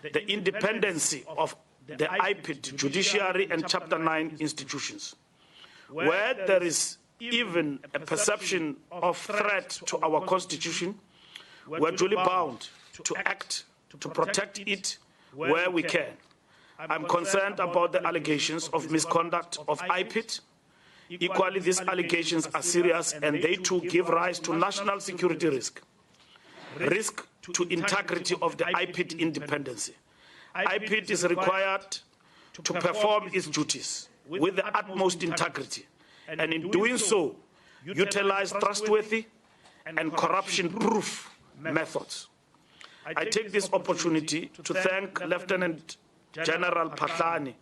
the independency of the IPID judiciary and Chapter 9 institutions. Where there is even a perception of threat to our Constitution, we're duly bound to act to protect it where we can. I'm concerned about the allegations of misconduct of IPID. Equally, these allegations are serious and they too give rise to national security risk to integrity of the IPID independency. IPID is required to perform its duties with the utmost integrity, and in doing so, utilize trustworthy and corruption-proof methods. I take this opportunity to thank Lieutenant General Patlani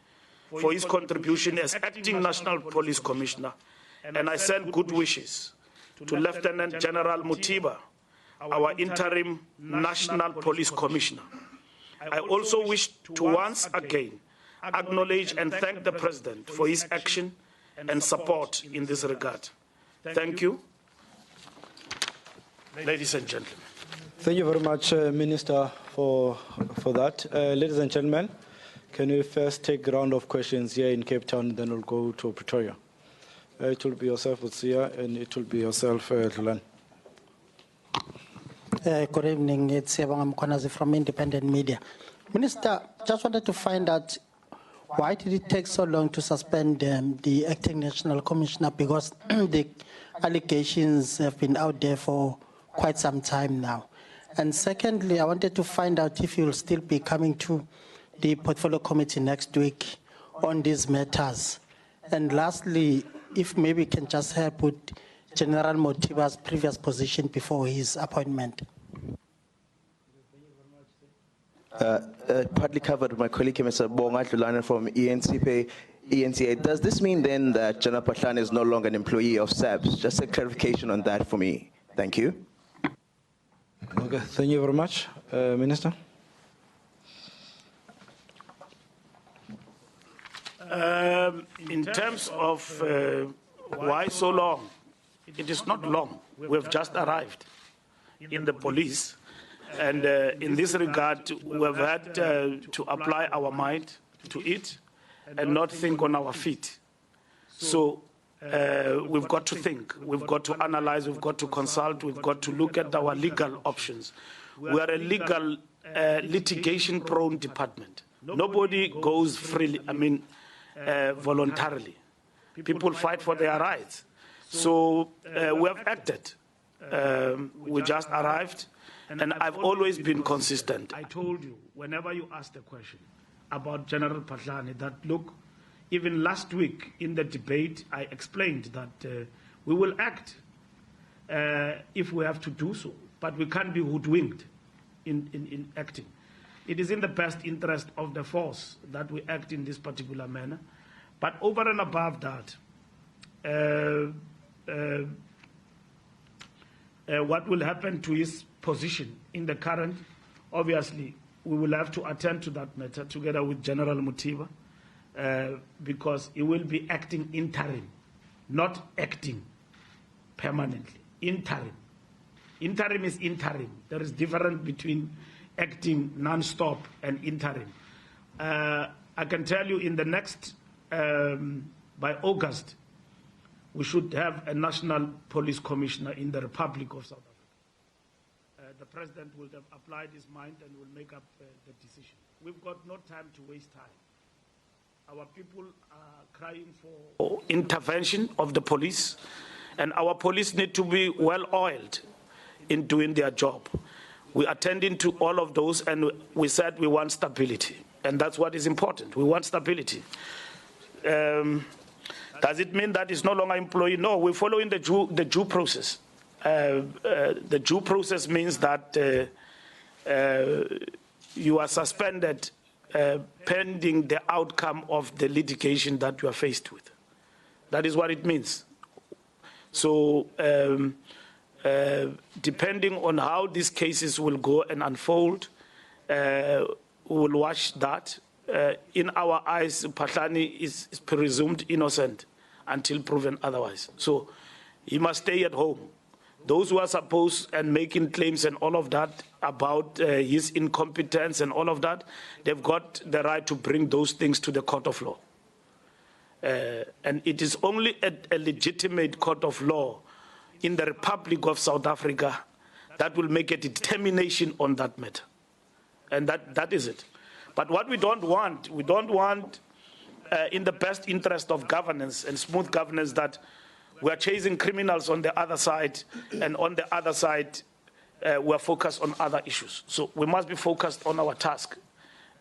for his contribution as Acting National Police Commissioner, and I send good wishes to Lieutenant General Mutiba, our Interim National Police Commissioner. I also wish to once again acknowledge and thank the President for his action and support in this regard. Thank you, ladies and gentlemen. Thank you very much, Minister, for that. Ladies and gentlemen, can we first take a round of questions here in Cape Town, then we'll go to Pretoria. It will be yourself, Utsia, and it will be yourself, Lulan. Good evening, it's Sebang Mkonazi from Independent Media. Minister, just wanted to find out why did it take so long to suspend the Acting National Commissioner, because the allegations have been out there for quite some time now. And secondly, I wanted to find out if you'll still be coming to the Portfolio Committee next week on these matters. And lastly, if maybe you can just help with General Motiba's previous position before his appointment. Partly covered with my colleague, Mr. Bonga Lulana from ENCA. Does this mean then that General Patlani is no longer an employee of SABC? Just a clarification on that for me. Thank you. Okay, thank you very much. Minister? In terms of why so long, it is not long. We have just arrived in the police, and in this regard, we have had to apply our mind to it and not think on our feet. So we've got to think, we've got to analyze, we've got to consult, we've got to look at our legal options. We are a legal litigation-prone department. Nobody goes freely, voluntarily. People fight for their rights. So we have acted. We just arrived, and I've always been consistent. I told you, whenever you asked a question about General Patlani, that look, even last week in the debate, I explained that we will act if we have to do so, but we can't be hoodwinked in acting. It is in the best interest of the force that we act in this particular manner. But over and above that, what will happen to his position in the current, obviously, we will have to attend to that matter together with General Mutiba, because he will be acting interim, not acting permanently. Interim. Interim is interim. There is difference between acting non-stop and interim. I can tell you in the next, by August, we should have a national police commissioner in the Republic of South Africa. The president will have applied his mind and will make up the decision. We've got no time to waste time. Our people are crying for intervention of the police, and our police need to be well-oiled in doing their job. We're attending to all of those, and we said we want stability, and that's what is important. We want stability. Does it mean that it's no longer employee? No, we're following the due process. The due process means that you are suspended pending the outcome of the litigation that you are faced with. That is what it means. So depending on how these cases will go and unfold, we will watch that. In our eyes, Patlani is presumed innocent until proven otherwise. So he must stay at home. those who are supposed and making claims and all of that about his incompetence and all of that, they've got the right to bring those things to the court of law. And it is only a legitimate court of law in the Republic of South Africa that will make a determination on that matter. And that is it. But what we don't want in the best interest of governance and smooth governance, that we are chasing criminals on the other side, and on the other side, we are focused on other issues. So we must be focused on our task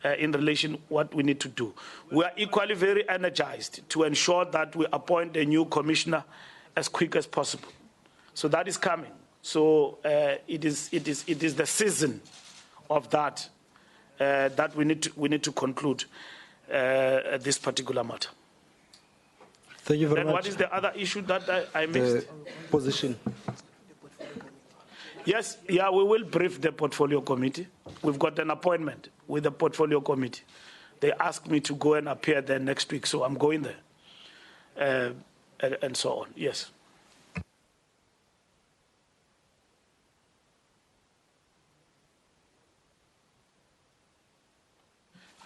in relation to what we need to do. We are equally very energized to ensure that we appoint a new commissioner as quick as possible. So that is coming. So it is the season of that that we need to conclude this particular matter. Thank you very Then much. what is the other issue that I missed? The position. Yes, yeah, we will brief the portfolio committee. We've got an appointment with the portfolio committee. They asked me to go and appear there next week, so I'm going there, and so on. Yes.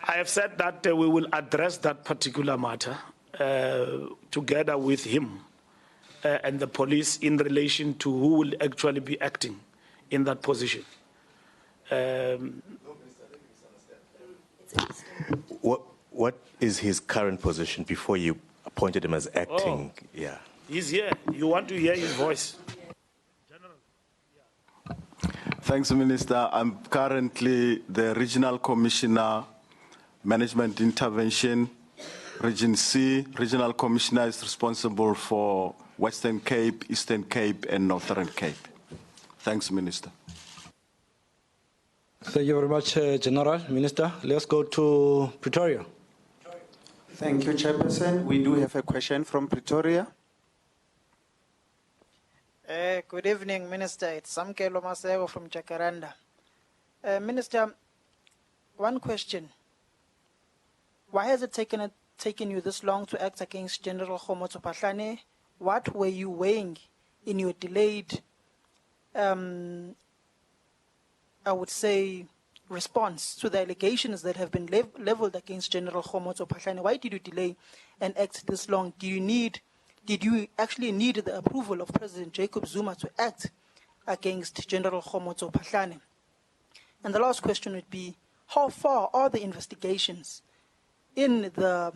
I have said that we will address that particular matter together with him and the police in relation to who will actually be acting in that position. What is his current position before you appointed him as acting? Oh. Yeah. He's here. You want to hear his voice? Thanks, Minister. I'm currently the Regional Commissioner, Management Intervention, Region C. Regional Commissioner is responsible for Western Cape, Eastern Cape, and Northern Cape. Thanks, Minister. Thank you very much, General. Minister, let's go to Pretoria. Thank you, Chairperson. We do have a question from Pretoria. Good evening, Minister. It's Samkelo Masego from Jacaranda. Minister, one question. Why has it taken you this long to act against General Khomotso Phahlane? What were you weighing in your delayed, I would say, response to the allegations that have been leveled against General Khomotso Phahlane? Why did you delay and act this long? Did you actually need the approval of President Jacob Zuma to act against General Khomotso Phahlane? And the last question would be, how far are the investigations in the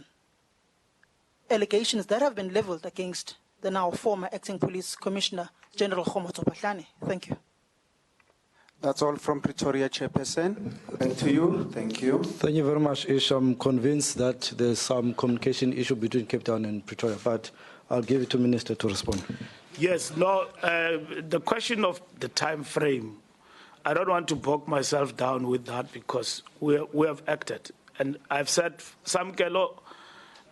allegations that have been leveled against the now former acting police commissioner, General Khomotso Phahlane? Thank you. That's all from Pretoria, Chairperson. Back to you. Thank you. Thank you very much, Ish. I'm convinced that there's some communication issue between Cape Town and Pretoria, but I'll give it to Minister to respond. Yes, no, the question of the time frame, I don't want to bog myself down with that because we have acted. And I've said, Samkelo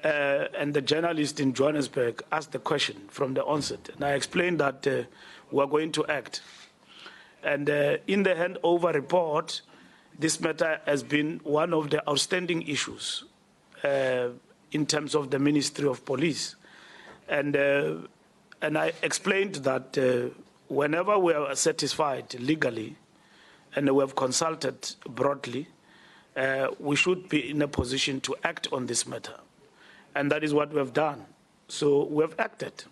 and the journalist in Johannesburg asked the question from the onset. And I explained that we are going to act. And in the handover report, this matter has been one of the outstanding issues in terms of the Ministry of Police. And I explained that whenever we are satisfied legally and we have consulted broadly, we should be in a position to act on this matter. And that is what we have done. So we have acted.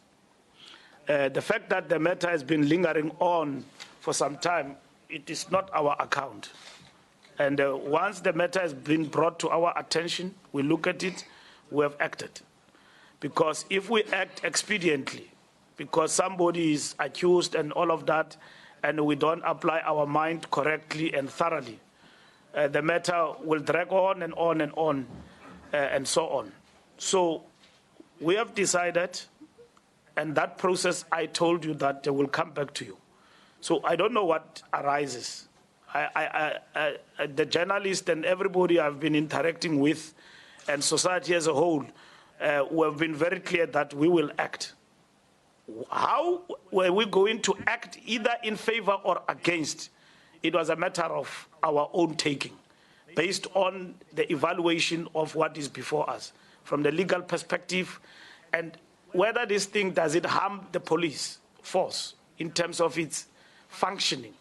The fact that the matter has been lingering on for some time, it is not our account. And once the matter has been brought to our attention, we look at it, we have acted. Because if we act expediently, because somebody is accused and all of that, and we don't apply our mind correctly and thoroughly, the matter will drag on and on and on, and so on. So we have decided, and that process, I told you that will come back to you. So I don't know what arises. The journalist and everybody I've been interacting with, and society as a whole, we have been very clear that we will act. How were we going to act either in favor or against? It was a matter of our own taking, based on the evaluation of what is before us, from the legal perspective, and whether this thing, does it harm the police force in terms of its functioning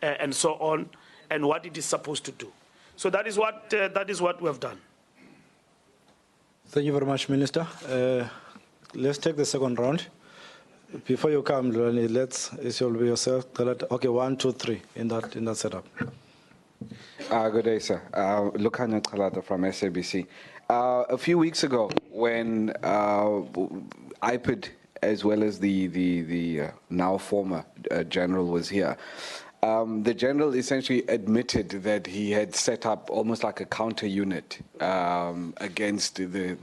and so on, and what it is supposed to do. So that is what we have done. Thank you very much, Minister. Let's take the second round. Before you come, Lulani, it will be yourself. Okay, 1, 2, 3 in that setup. Good day, sir. Lukhanya Chalata from SABC. A few weeks ago, when IPID, as well as the now former general, was here, the general essentially admitted that he had set up almost like a counter unit against the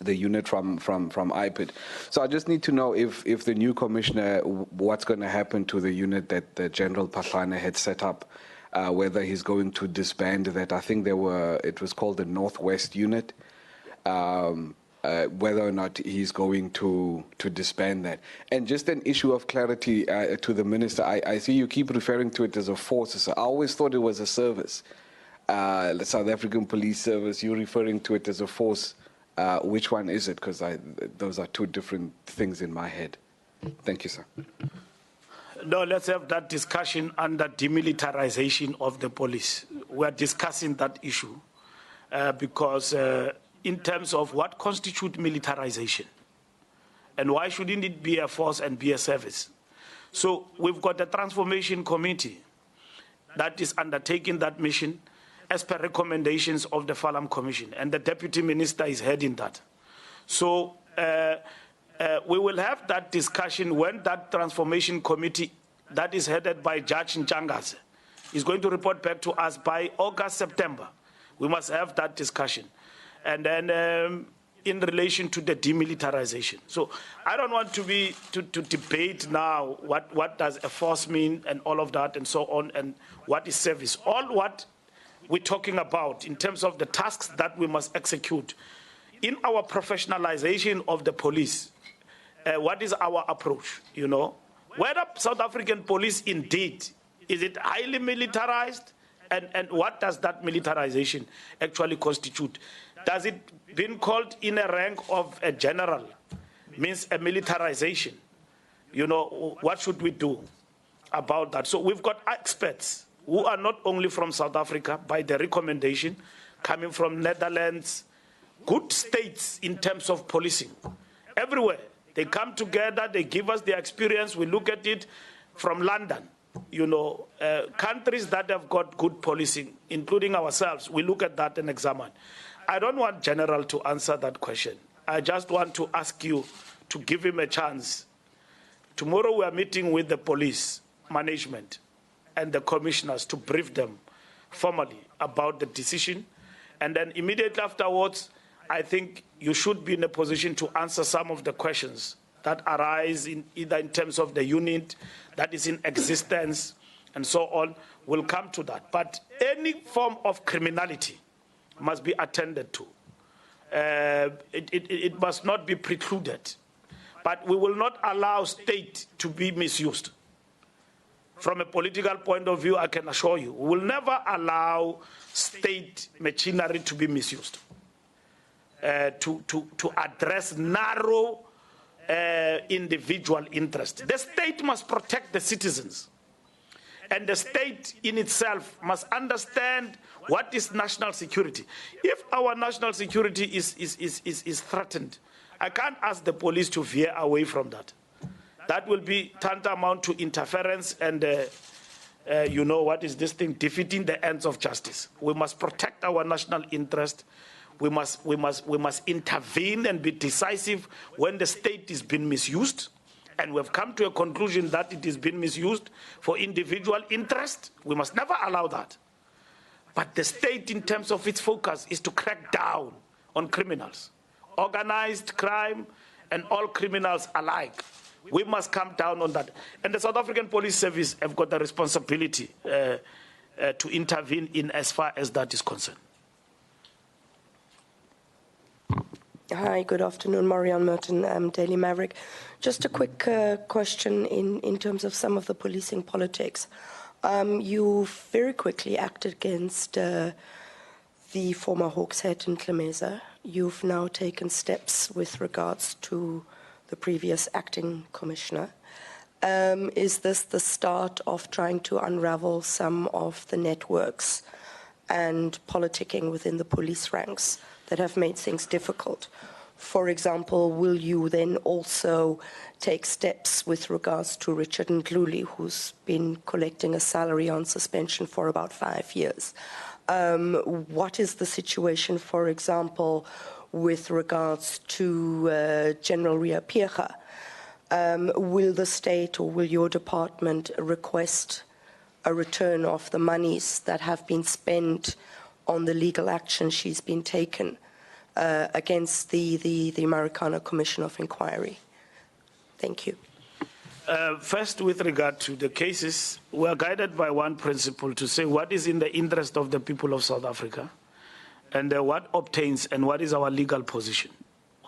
unit from IPID. So I just need to know if the new commissioner, what's going to happen to the unit that the General Pahlane had set up, whether he's going to disband that. I think it was called the Northwest Unit, whether or not he's going to disband that. And just an issue of clarity to the minister, I see you keep referring to it as a force. So I always thought it was a service, the South African Police Service. You're referring to it as a force. Which one is it? Because those are two different things in my head. Thank you, sir. No, let's have that discussion under demilitarization of the police. We are discussing that issue because in terms of what constitutes militarization and why shouldn't it be a force and be a service. So we've got a transformation committee that is undertaking that mission as per recommendations of the Falam Commission, and the Deputy Minister is heading that. So we will have that discussion when that transformation committee that is headed by Judge Nchangaze is going to report back to us by August, September. We must have that discussion. And then in relation to the demilitarization. So I don't want to debate now what does a force mean and all of that and so on, and what is service. All what we're talking about in terms of the tasks that we must execute in our professionalization of the police. What is our approach, you know? Whether South African police indeed, is it highly militarized? And what does that militarization actually constitute? Does it being called in a rank of a general means a militarization? You know, what should we do about that? So we've got experts who are not only from South Africa, by the recommendation, coming from Netherlands, good states in terms of policing. Everywhere, they come together, they give us their experience, we look at it from London. You know, countries that have got good policing, including ourselves, we look at that and examine. I don't want General to answer that question. I just want to ask you to give him a chance. Tomorrow we are meeting with the police management and the commissioners to brief them formally about the decision. And then immediately afterwards, I think you should be in a position to answer some of the questions that arise either in terms of the unit that is in existence and so on. We'll come to that. But any form of criminality must be attended to. It must not be precluded. But we will not allow state to be misused. From a political point of view, I can assure you, we will never allow state machinery to be misused, to address narrow individual interest. The state must protect the citizens. And the state in itself must understand what is national security. If our national security is threatened, I can't ask the police to veer away from that. That will be tantamount to interference and, you know, what is this thing? Defeating the ends of justice. We must protect our national interest. We must intervene and be decisive when the state is being misused. And we've come to a conclusion that it is being misused for individual interest. We must never allow that. But the state, in terms of its focus, is to crack down on criminals, organized crime, and all criminals alike. We must come down on that. And the South African Police Service have got the responsibility to intervene in as far as that is concerned. Hi, good afternoon. Marianne Merton, Daily Maverick. Just a quick question in terms of some of the policing politics. You very quickly acted against the former Hawks head in Klemeza. You've now taken steps with regards to the previous acting commissioner. Is this the start of trying to unravel some of the networks and politicking within the police ranks that have made things difficult? For example, will you then also take steps with regards to Richard Ndluli, who's been collecting a salary on suspension for about 5 years? What is the situation, for example, with regards to General Ria Piecha? Will the state or will your department request a return of the monies that have been spent on the legal action she's been taken against the Marikana Commission of Inquiry? Thank you. First, with regard to the cases, we are guided by one principle to say what is in the interest of the people of South Africa and what obtains and what is our legal position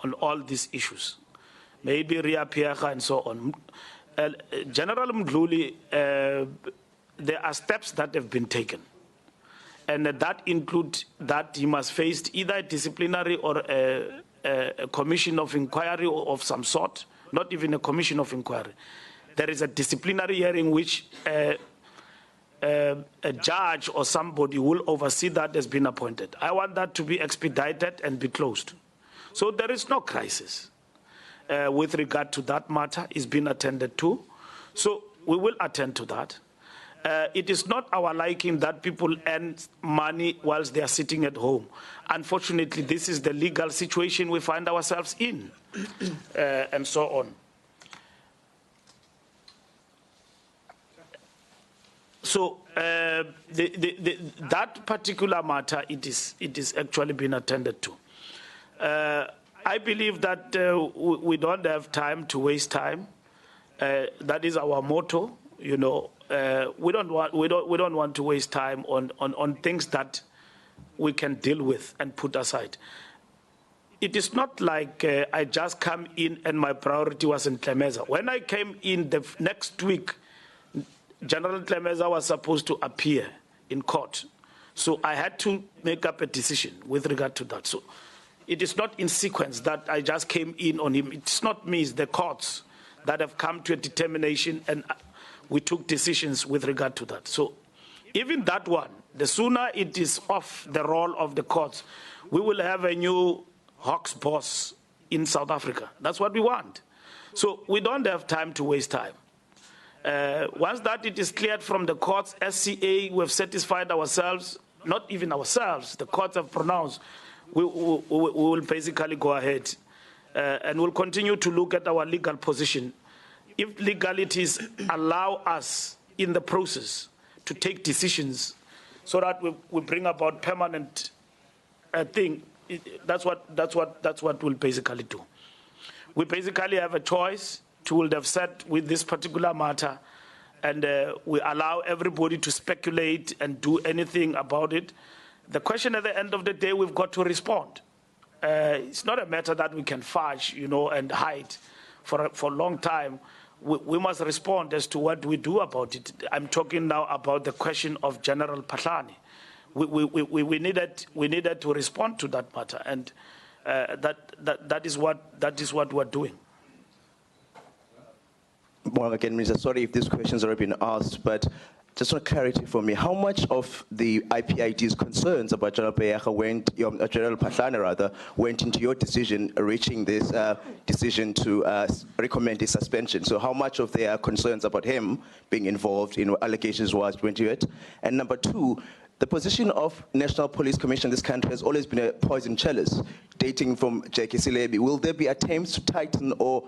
on all these issues. Maybe Ria Piecha and so on. General Ndluli, there are steps that have been taken. And that include that he must face either a disciplinary or a commission of inquiry of some sort, not even a commission of inquiry. There is a disciplinary hearing which a judge or somebody will oversee that has been appointed. I want that to be expedited and be closed. So there is no crisis with regard to that matter. It's been attended to. So we will attend to that. It is not our liking that people earn money whilst they are sitting at home. Unfortunately, this is the legal situation we find ourselves in, and so on. So that particular matter, it is actually been attended to. I believe that we don't have time to waste time. That is our motto, you know. We don't want to waste time on things that we can deal with and put aside. It is not like I just come in and my priority was in Tlemeza. When I came in the next week, General Tlemeza was supposed to appear in court. So I had to make up a decision with regard to that. So it is not in sequence that I just came in on him. It's not me, it's the courts that have come to a determination, and we took decisions with regard to that. So even that one, the sooner it is off the roll of the courts, we will have a new Hawks boss in South Africa. That's what we want. So we don't have time to waste time. Once that it is cleared from the courts, SCA, we have satisfied ourselves, not even ourselves, the courts have pronounced, we will basically go ahead and we'll continue to look at our legal position. If legalities allow us in the process to take decisions so that we bring about permanent thing, that's what we'll basically do. We basically have a choice to would have said with this particular matter, and we allow everybody to speculate and do anything about it. The question at the end of the day, we've got to respond. It's not a matter that we can fudge, you know, and hide for a long time. We must respond as to what we do about it. I'm talking now about the question of General Patlani. We needed to respond to that matter, and that is what we're doing. Well, again, Minister, sorry if this question's already been asked, but just want clarity for me. How much of the IPID's concerns about General Piecha General Patlani rather, went into your decision, reaching this decision to recommend his suspension? So how much of their concerns about him being involved in allegations was went to it? And number two, the position of National Police Commission in this country has always been a poison chalice, dating from J.K. Silebi. Will there be attempts to tighten or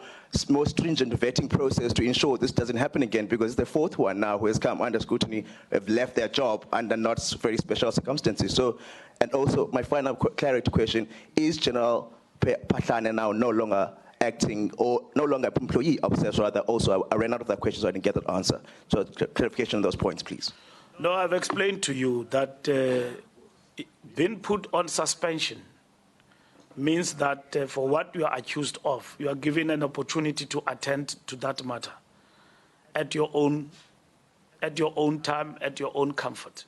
more stringent vetting process to ensure this doesn't happen again? Because it's the fourth one now who has come under scrutiny, have left their job under not very special circumstances. So, and also my final clarity question, is General Patlani now no longer acting or no longer an employee of SABC, rather? Also, I ran out of that question, so I didn't get that answer. So clarification on those points, please. No, I've explained to you that being put on suspension means that for what you are accused of, you are given an opportunity to attend to that matter at your own time, at your own comfort.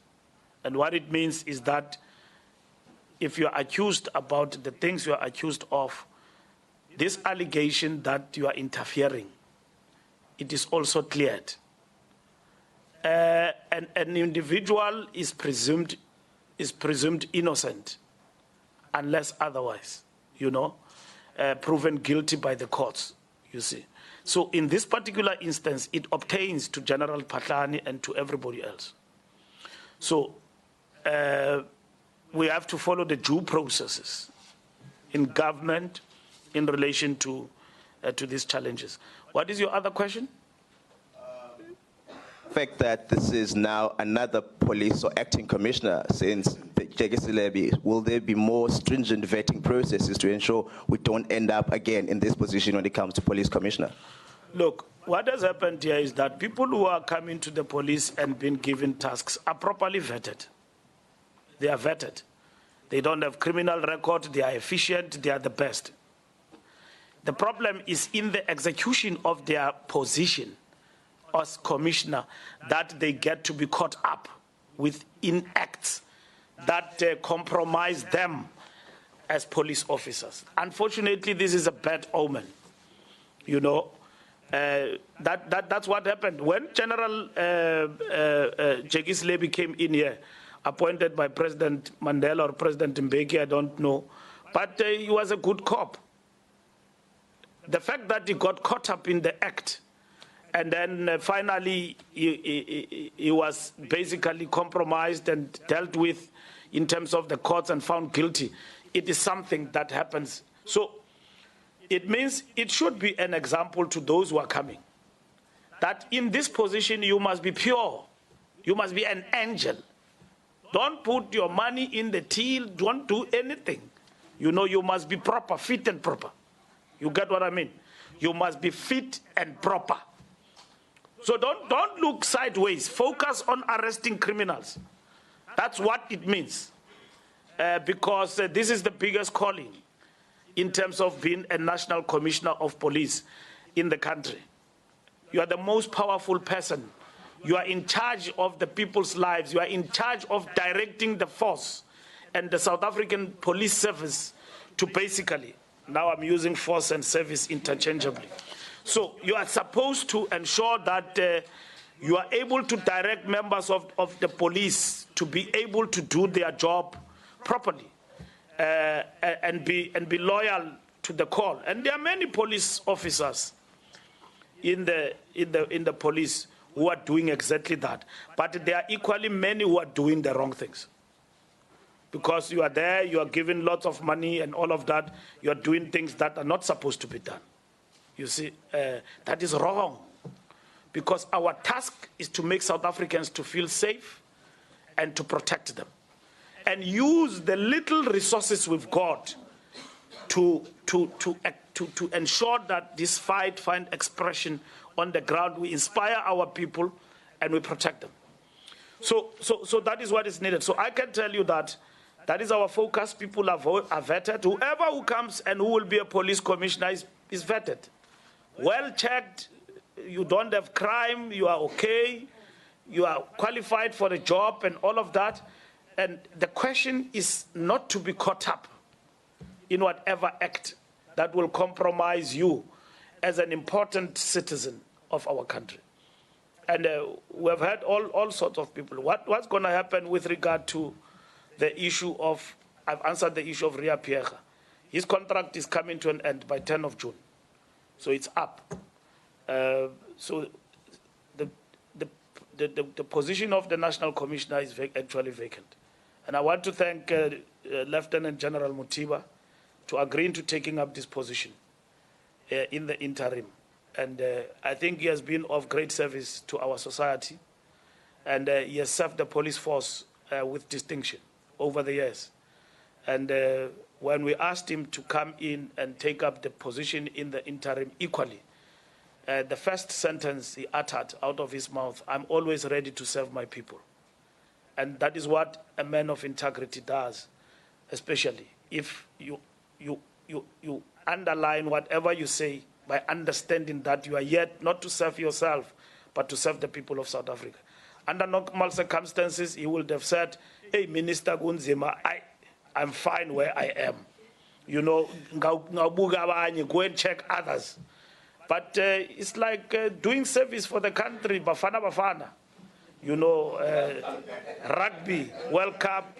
And what it means is that if you are accused about the things you are accused of, this allegation that you are interfering it is also cleared. And an individual is presumed innocent unless otherwise, proven guilty by the courts, you see. So in this particular instance, it obtains to General Patlani and to everybody else. So we have to follow the due processes in government in relation to these challenges. What is your other question? The fact that this is now another police or acting commissioner since Jekisile, will there be more stringent vetting processes to ensure we don't end up again in this position when it comes to police commissioner? Look, what has happened here is that people who are coming to the police and being given tasks are properly vetted. They are vetted. They don't have criminal record, they are efficient, they are the best. The problem is in the execution of their position as commissioner that they get to be caught up with in acts that compromise them as police officers. Unfortunately, this is a bad omen. That's what happened. When General Jekisile came in here, appointed by President Mandela or President Mbeki, I don't know, but he was a good cop. The fact that he got caught up in the act and then finally he was basically compromised and dealt with in terms of the courts and found guilty, it is something that happens. So it means it should be an example to those who are coming, that in this position you must be pure, you must be an angel. Don't put your money in the till, don't do anything. You must be proper, fit and proper. You get what I mean? You must be fit and proper. So don't look sideways. Focus on arresting criminals. That's what it means. Because this is the biggest calling in terms of being a national commissioner of police in the country. You are the most powerful person. You are in charge of the people's lives. You are in charge of directing the force and the South African police service to basically, now I'm using force and service interchangeably. So you are supposed to ensure that you are able to direct members of the police to be able to do their job properly and be loyal to the call. And there are many police officers in the police who are doing exactly that. But there are equally many who are doing the wrong things. Because you are there, you are given lots of money and all of that, you are doing things that are not supposed to be done. You see, that is wrong. Because our task is to make South Africans to feel safe and to protect them. And use the little resources we've got to ensure that this fight find expression on the ground. We inspire our people and we protect them. So that is what is needed. So I can tell you that is our focus. People are vetted. Whoever who comes and who will be a police commissioner is vetted. Well checked, you don't have crime, you are okay, you are qualified for the job and all of that. And the question is not to be caught up in whatever act that will compromise you as an important citizen of our country. And we have heard all sorts of people. What's going to happen with regard to the issue of, I've answered the issue of Ria Pierre. His contract is coming to an end by 10 of June. So it's up. So the position of the National Commissioner is actually vacant. And I want to thank Lieutenant General Mutiba to agreeing to taking up this position in the interim. And I think he has been of great service to our society. And he has served the police force with distinction over the years. And when we asked him to come in and take up the position in the interim equally, the first sentence he uttered out of his mouth, I'm always ready to serve my people. And that is what a man of integrity does, especially if you underline whatever you say by understanding that you are yet not to serve yourself, but to serve the people of South Africa. Under normal circumstances, he would have said, hey, Minister Gunzima, I'm fine where I am. Go and check others. But it's like doing service for the country, Bafana Bafana. You know, Rugby, World Cup,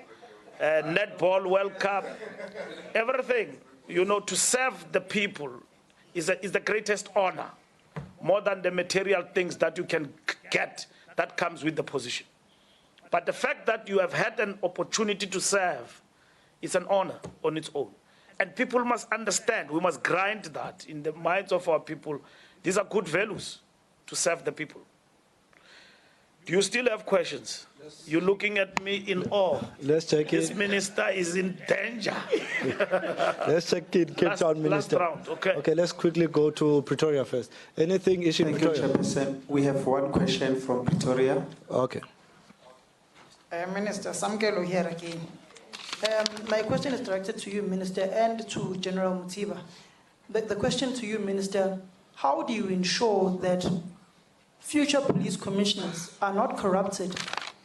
Netball, World Cup, everything. You know, to serve the people is the greatest honor, more than the material things that you can get that comes with the position. But the fact that you have had an opportunity to serve is an honor on its own. And people must understand, we must grind that in the minds of our people. These are good values to serve the people. Do you still have questions? You're looking at me in awe. Let's check This it. minister is in danger. Let's check it, Cape Town Minister. Last round, okay. Okay, let's quickly go to Pretoria first. Anything issued in Thank you, Pretoria? Chairperson. We have one question from Pretoria. Okay. Minister Samkelo here again. My question is directed to you, Minister, and to General Mutiba. The question to you, Minister, how do you ensure that future police commissioners are not corrupted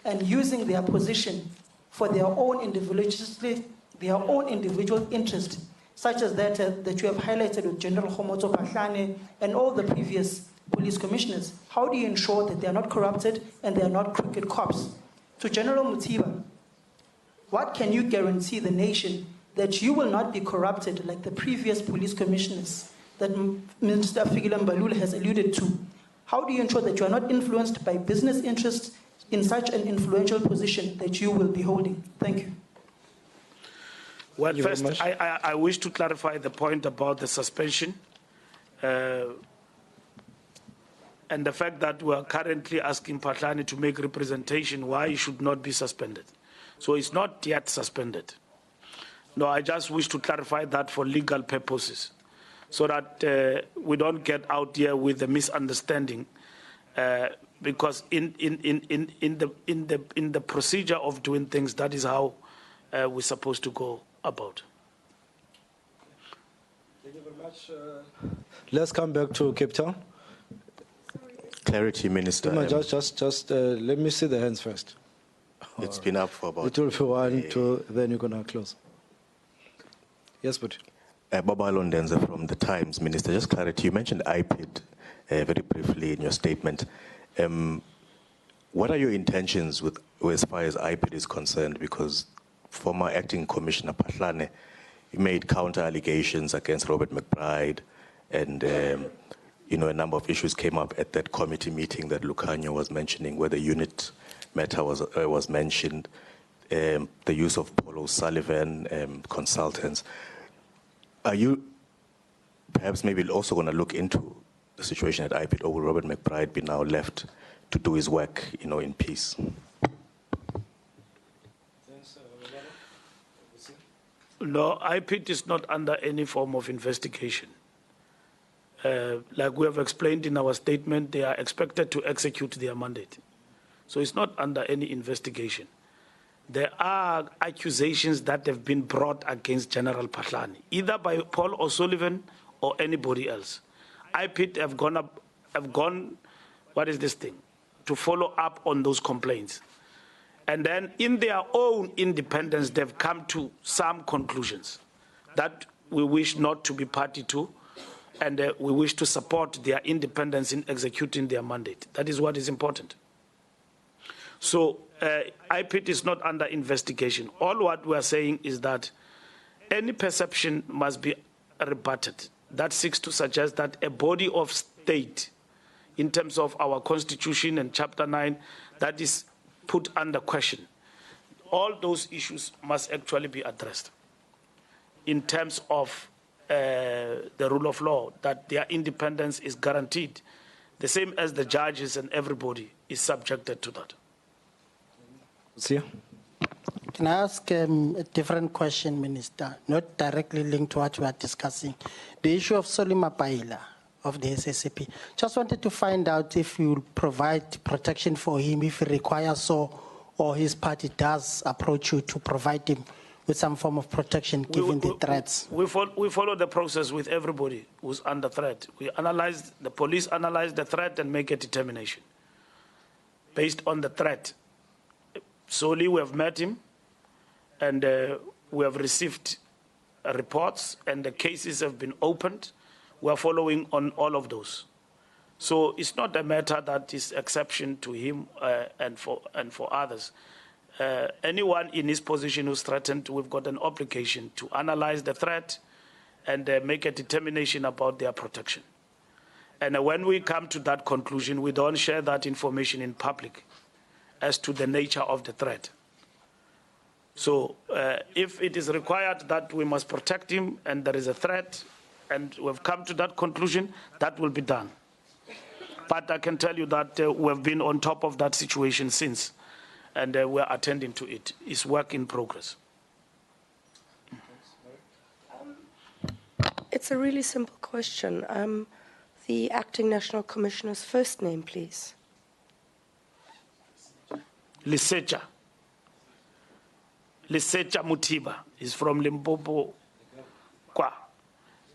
and using their position for their own individual interest, such as that you have highlighted with General Homoto Pahlane and all the previous police commissioners? How do you ensure that they are not corrupted and they are not crooked cops? To General Mutiba, what can you guarantee the nation that you will not be corrupted like the previous police commissioners that Minister Fikile Mbalula has alluded to? How do you ensure that you are not influenced by business interests in such an influential position that you will be holding? Thank you. Well, first, I wish to clarify the point about the suspension and the fact that we are currently asking Pahlane to make representation why he should not be suspended. So it's not yet suspended. No, I just wish to clarify that for legal purposes, so that we don't get out here with a misunderstanding. Because in the procedure of doing things, that is how we're supposed to go about. Thank you very much. Let's come back to Cape Town. Clarity, Minister. Just let me see the hands first. It's been up for about... It will be 1, 2, then you're going to close. Yes, but... Baba Londenza from The Times, Minister. Just clarity, you mentioned IPID very briefly in your statement. What are your intentions with as far as IPID is concerned? Because former Acting Commissioner Pahlane made counter allegations against Robert McBride, and you know, a number of issues came up at that committee meeting that Lucanio was mentioning, where the unit matter was mentioned, the use of Paul O'Sullivan consultants. Are you perhaps maybe also going to look into the situation at IPID, or will Robert McBride be now left to do his work, you know, in peace? No, IPID is not under any form of investigation. Like we have explained in our statement, they are expected to execute their mandate. So it's not under any investigation. There are accusations that have been brought against General Pahlane, either by Paul O'Sullivan or anybody else. IPID have gone, what is this thing, to follow up on those complaints. And then in their own independence, they've come to some conclusions that we wish not to be party to, and we wish to support their independence in executing their mandate. That is what is important. So IPID is not under investigation. All what we are saying is that any perception must be rebutted that seeks to suggest that a body of state, in terms of our constitution and Chapter 9, that is put under question. All those issues must actually be addressed in terms of the rule of law, that their independence is guaranteed, the same as the judges and everybody is subjected to that. See? Can I ask a different question, Minister, not directly linked to what we are discussing? The issue of Solima Paila of the SACP. Just wanted to find out if you provide protection for him, if he requires so, or his party does approach you to provide him with some form of protection given the threats. We follow the process with everybody who's under threat. The police analyze the threat and make a determination based on the threat. Solely, we have met him, and we have received reports, and the cases have been opened. We are following on all of those. So it's not a matter that is exception to him and for others. Anyone in his position who's threatened, we've got an obligation to analyze the threat and make a determination about their protection. And when we come to that conclusion, we don't share that information in public as to the nature of the threat. So if it is required that we must protect him and there is a threat and we've come to that conclusion, that will be done. But I can tell you that we've been on top of that situation since, and we're attending to it. It's work in progress. It's a really simple question. The acting national commissioner's first name, please. Lisecha Mutiba is from Limpopo, Kwa,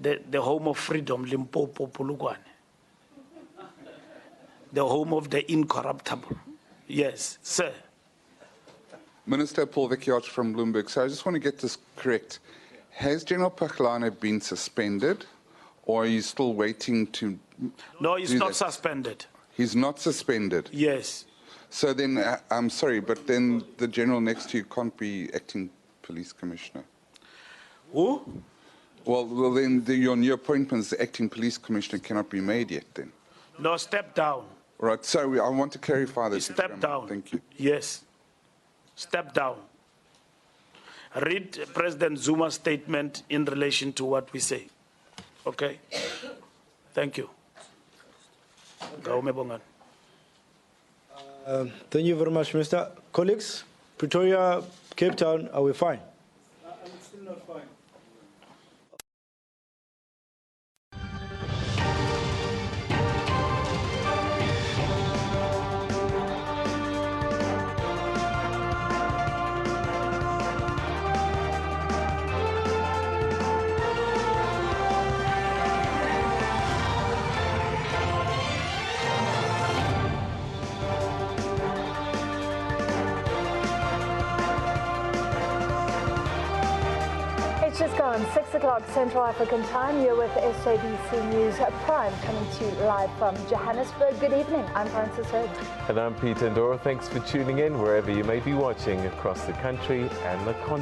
the home of freedom, Limpopo, Polokwane. The home of the incorruptible. Yes, sir. Minister Paul Vikiarch from Bloomberg. So I just want to get this correct. Has General Pahlane been suspended, or are you still waiting to? No, he's not suspended. He's not suspended? Yes. So then, I'm sorry, but then the general next to you can't be acting police commissioner. Who? Well then your new appointment as the acting police commissioner cannot be made yet then. No, step down. Right, so I want to clarify this. Step down. Thank you. Yes. Step down. Read President Zuma's statement in relation to what we say. Okay? Thank you. Thank you very much, Minister. Colleagues, Pretoria, Cape Town, are we fine? I'm still not fine. It's just gone 6 o'clock Central African time. You're with SABC News Prime, coming to you live from Johannesburg. Good evening. I'm Francis Hood. And I'm Peter Ndoro. Thanks for tuning in wherever you may be watching across the country and the continent.